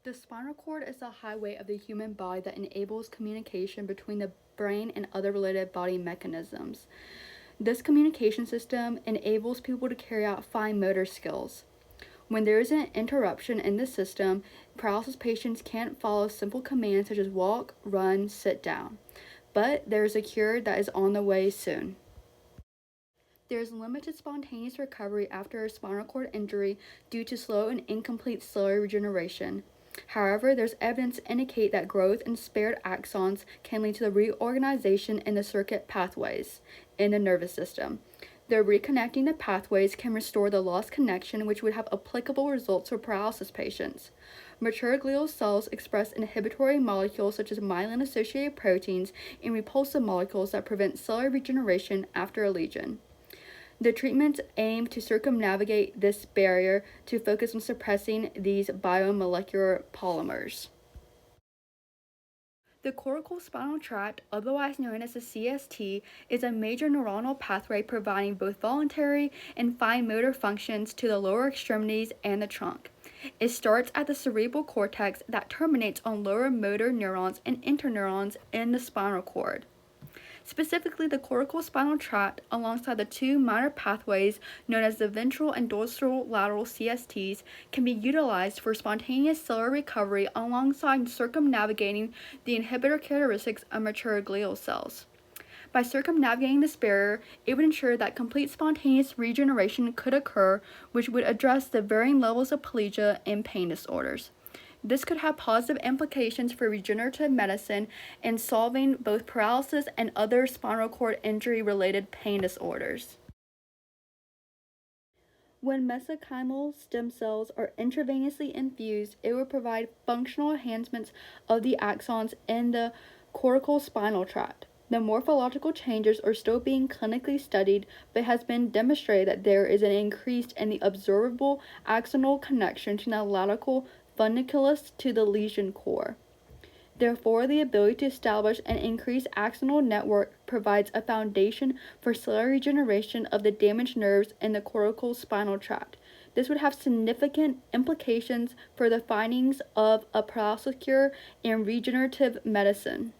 The spinal cord is the highway of the human body that enables communication between the brain and other related body mechanisms. This communication system enables people to carry out fine motor skills. When there is an interruption in the system, paralysis patients can't follow simple commands such as walk, run, sit down. But there is a cure that is on the way soon. There is limited spontaneous recovery after a spinal cord injury due to slow and incomplete cellular regeneration. However, there's evidence to indicate that growth in spared axons can lead to the reorganization in the circuit pathways in the nervous system. The reconnecting the pathways can restore the lost connection, which would have applicable results for paralysis patients. Mature glial cells express inhibitory molecules such as myelin-associated proteins and repulsive molecules that prevent cellular regeneration after a lesion. The treatments aim to circumnavigate this barrier to focus on suppressing these biomolecular polymers. The cortical spinal tract, otherwise known as the CST, is a major neuronal pathway providing both voluntary and fine motor functions to the lower extremities and the trunk. It starts at the cerebral cortex that terminates on lower motor neurons and interneurons in the spinal cord. Specifically, the cortical spinal tract, alongside the two minor pathways known as the ventral and dorsolateral CSTs, can be utilized for spontaneous cellular recovery alongside circumnavigating the inhibitor characteristics of mature glial cells. By circumnavigating this barrier, it would ensure that complete spontaneous regeneration could occur, which would address the varying levels of plegia and pain disorders. This could have positive implications for regenerative medicine in solving both paralysis and other spinal cord injury-related pain disorders. When mesenchymal stem cells are intravenously infused, it will provide functional enhancements of the axons in the cortical spinal tract. The morphological changes are still being clinically studied, but it has been demonstrated that there is an increase in the observable axonal connection to the lateral funiculus to the lesion core. Therefore, the ability to establish an increased axonal network provides a foundation for cellular regeneration of the damaged nerves in the cortical spinal tract. This would have significant implications for the findings of a paralysis cure and regenerative medicine.